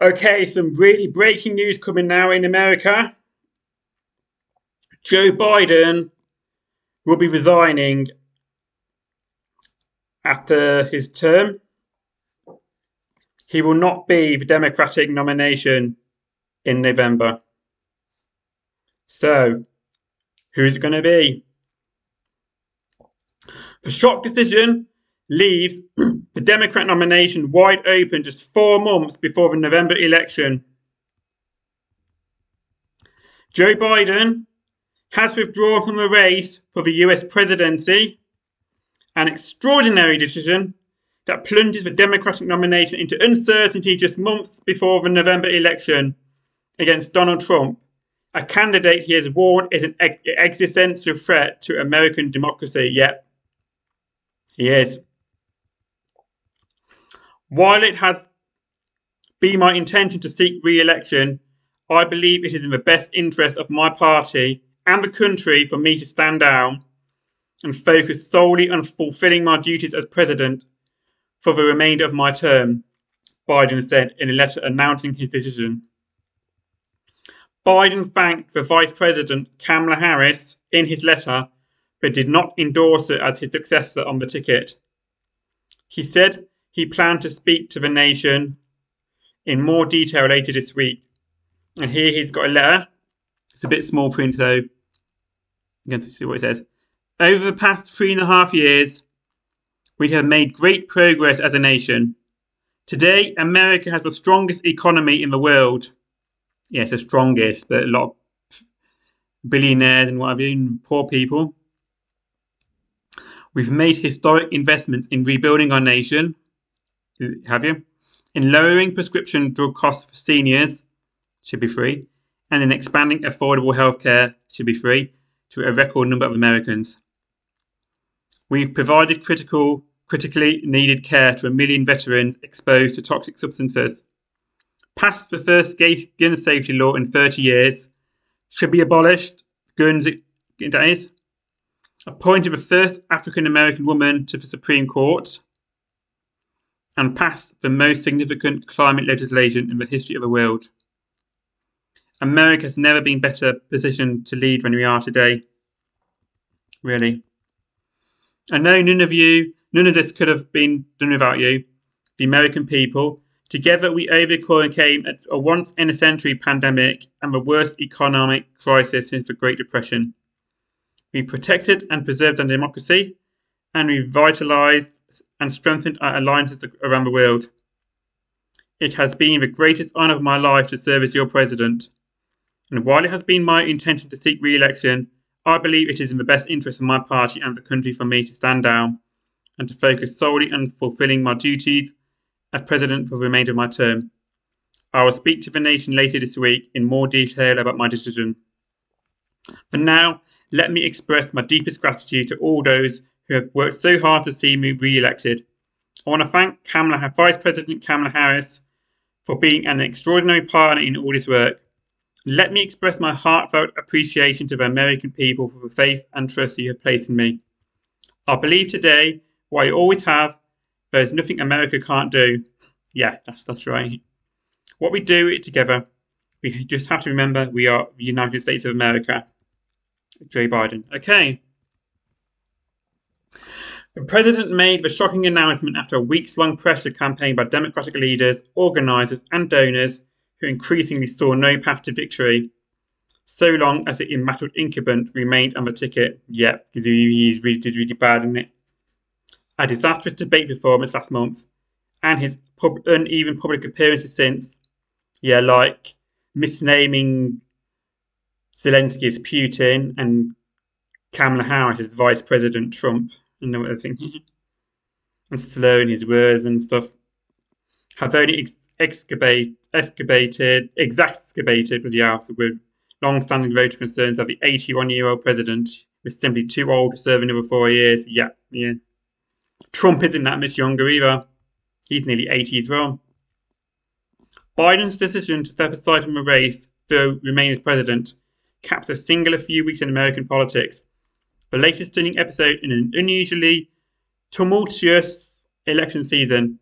Okay, some really breaking news coming now in America. Joe Biden will be resigning after his term. He will not be the Democratic nomination in November. So, who's it going to be? The shock decision leaves the Democrat nomination wide open just 4 months before the November election. Joe Biden has withdrawn from the race for the US presidency, an extraordinary decision that plunges the Democratic nomination into uncertainty just months before the November election against Donald Trump, a candidate he has warned is an existential threat to American democracy. Yep, he is. While it has been my intention to seek re-election, I believe it is in the best interest of my party and the country for me to stand down and focus solely on fulfilling my duties as president for the remainder of my term, Biden said in a letter announcing his decision. Biden thanked the Vice President Kamala Harris in his letter, but did not endorse her as his successor on the ticket. He said he planned to speak to the nation in more detail later this week. And here he's got a letter. It's a bit small print, so you can see what it says. Over the past 3.5 years, we have made great progress as a nation. Today, America has the strongest economy in the world. Yes, the strongest, but a lot of billionaires and what have you, and poor people. We've made historic investments in rebuilding our nation. Have you? In lowering prescription drug costs for seniors, should be free, and in expanding affordable healthcare, should be free, to a record number of Americans. We've provided critically needed care to 1 million veterans exposed to toxic substances. Passed the first gun safety law in 30 years. Should be abolished. Guns, that is. Appointed the first African American woman to the Supreme Court. And passed the most significant climate legislation in the history of the world. America has never been better positioned to lead than we are today. Really. I know none of this could have been done without you, the American people. Together we overcame a once-in-a-century pandemic and the worst economic crisis since the Great Depression. We protected and preserved our democracy, and we revitalised and strengthened our alliances around the world. It has been the greatest honour of my life to serve as your president. And while it has been my intention to seek re-election, I believe it is in the best interest of my party and the country for me to stand down and to focus solely on fulfilling my duties as president for the remainder of my term. I will speak to the nation later this week in more detail about my decision. For now, let me express my deepest gratitude to all those who have worked so hard to see me re-elected. I want to thank Vice President Kamala Harris for being an extraordinary partner in all this work. Let me express my heartfelt appreciation to the American people for the faith and trust you have placed in me. I believe today, what I always have, there is nothing America can't do. Yeah, that's right. What we do it together. We just have to remember we are the United States of America. Joe Biden. Okay. The president made the shocking announcement after a weeks-long pressure campaign by Democratic leaders, organisers and donors who increasingly saw no path to victory, so long as the embattled incumbent remained on the ticket. Yep, because he did really bad, didn't it? A disastrous debate performance last month, and his uneven public appearances since, like misnaming Zelensky as Putin and Kamala Harris as Vice President Trump, you know what I think, and slurring his words and stuff, have only exacerbated with long-standing voter concerns that the 81-year-old president was simply too old to serve another 4 years. Yeah. Trump isn't that much younger either. He's nearly 80 as well. Biden's decision to step aside from the race to remain as president caps a singular few weeks in American politics. The latest stunning episode in an unusually tumultuous election season.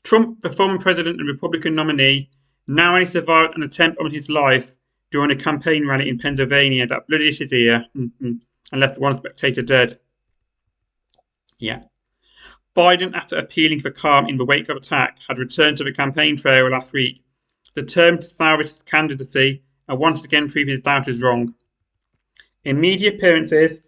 Trump, the former president and Republican nominee, narrowly survived an attempt on his life during a campaign rally in Pennsylvania that bloodied his ear and left one spectator dead. Yeah. Biden, after appealing for calm in the wake of attack, had returned to the campaign trail last week, determined to salvage his candidacy and once again prove his doubters wrong. In media appearances,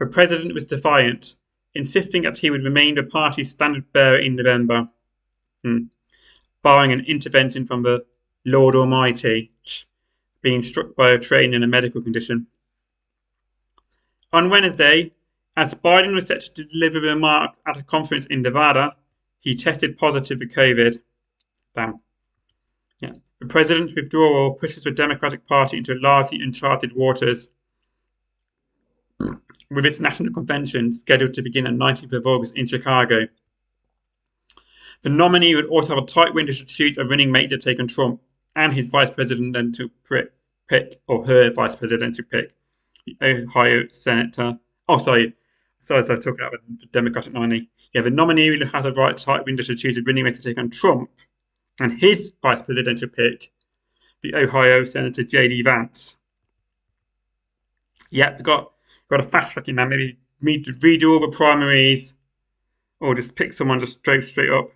the president was defiant, insisting that he would remain the party's standard bearer in November, barring an intervention from the Lord Almighty, being struck by a train in a medical condition. On Wednesday, as Biden was set to deliver remarks at a conference in Nevada, he tested positive for COVID. Damn. Yeah. The president's withdrawal pushes the Democratic Party into largely uncharted waters, with its national convention scheduled to begin on 19th of August in Chicago. The nominee would also have a tight window to choose a running mate to take on Trump and his vice presidential pick, or her vice presidential pick, the Ohio Senator. Sorry, I was talking about the Democratic nominee. Yeah, the nominee will have a right tight window to choose a running mate to take on Trump and his vice presidential pick, the Ohio Senator J.D. Vance. Yeah, they've got a fast tracking now. Maybe redo all the primaries, or just pick someone just straight up.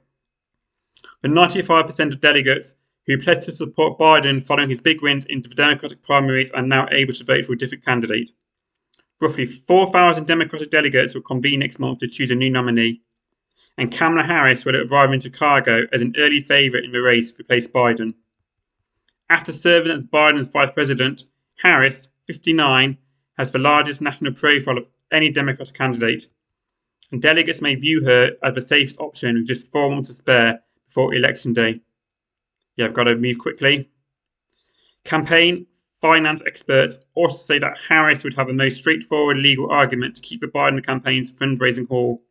The 95% of delegates who pledged to support Biden following his big wins into the Democratic primaries are now able to vote for a different candidate. Roughly 4,000 Democratic delegates will convene next month to choose a new nominee, and Kamala Harris will arrive in Chicago as an early favourite in the race to replace Biden. After serving as Biden's vice president, Harris, 59, has the largest national profile of any Democratic candidate, and delegates may view her as the safest option with just 4 months to spare before Election Day. Yeah, I've got to move quickly. Campaign finance experts also say that Harris would have the most straightforward legal argument to keep the Biden campaign's fundraising haul.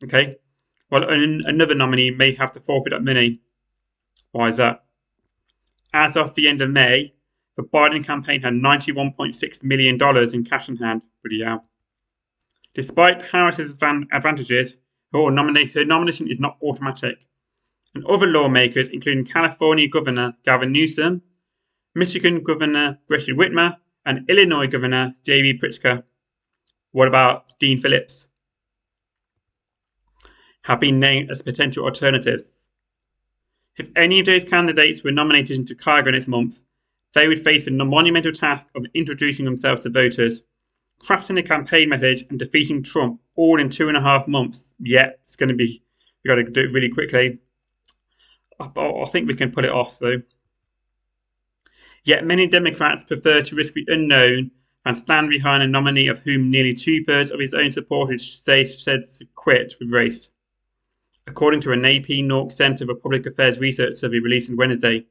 Okay, while another nominee may have to forfeit that money. Why is that? As of the end of May, the Biden campaign had $91.6 million in cash in hand. Pretty hell. Despite Harris's advantages, her nomination is not automatic, and other lawmakers, including California Governor Gavin Newsom, Michigan Governor Gretchen Whitmer, and Illinois Governor J.B. Pritzker. What about Dean Phillips? Have been named as potential alternatives. If any of those candidates were nominated in Chicago next month, they would face the monumental task of introducing themselves to voters, crafting a campaign message, and defeating Trump all in 2.5 months. Yeah, it's going to be, we've got to do it really quickly. I think we can pull it off, though. Yet many Democrats prefer to risk the unknown and stand behind a nominee of whom nearly 2/3 of his own supporters said to quit the race, according to an AP Nork Center for Public Affairs research survey released on Wednesday.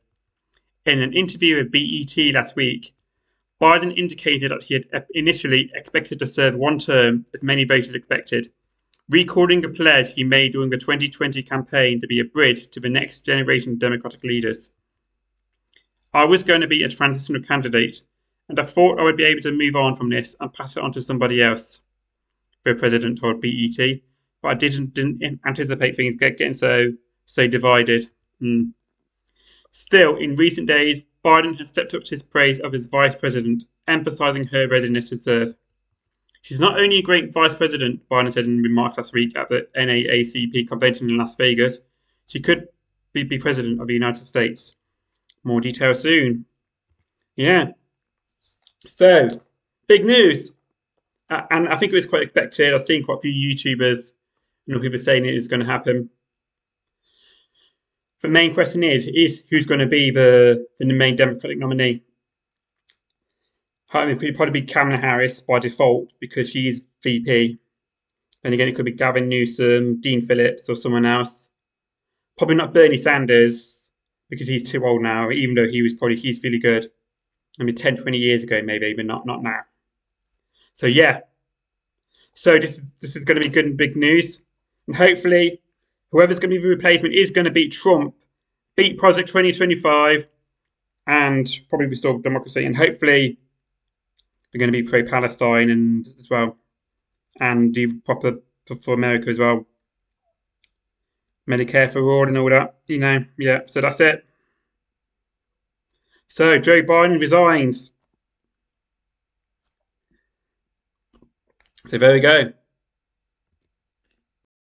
In an interview with BET last week, Biden indicated that he had initially expected to serve one term, as many voters expected, recalling a pledge he made during the 2020 campaign to be a bridge to the next generation of Democratic leaders. I was going to be a transitional candidate, and I thought I would be able to move on from this and pass it on to somebody else, the president told BET, but I didn't anticipate things getting so divided. Still, in recent days, Biden has stepped up to his praise of his vice president, emphasizing her readiness to serve. She's not only a great vice president, Biden said in remarks last week at the NAACP convention in Las Vegas, she could be president of the United States. More details soon. Yeah. So, big news. And I think it was quite expected. I've seen quite a few YouTubers, people saying it is going to happen. The main question is who's going to be the main Democratic nominee? I mean, it could probably be Kamala Harris by default because she's VP. And again, it could be Gavin Newsom, Dean Phillips, or someone else. Probably not Bernie Sanders because he's too old now, even though he's really good. I mean, 10, 20 years ago, maybe, but not now. So, yeah. So this is going to be good and big news. And hopefully, whoever's going to be the replacement is going to beat Trump, beat Project 2025, and probably restore democracy. And hopefully, they're going to be pro-Palestine and as well, and do proper for America as well. Medicare for all and all that, Yeah. So that's it. So Joe Biden resigns. So there we go.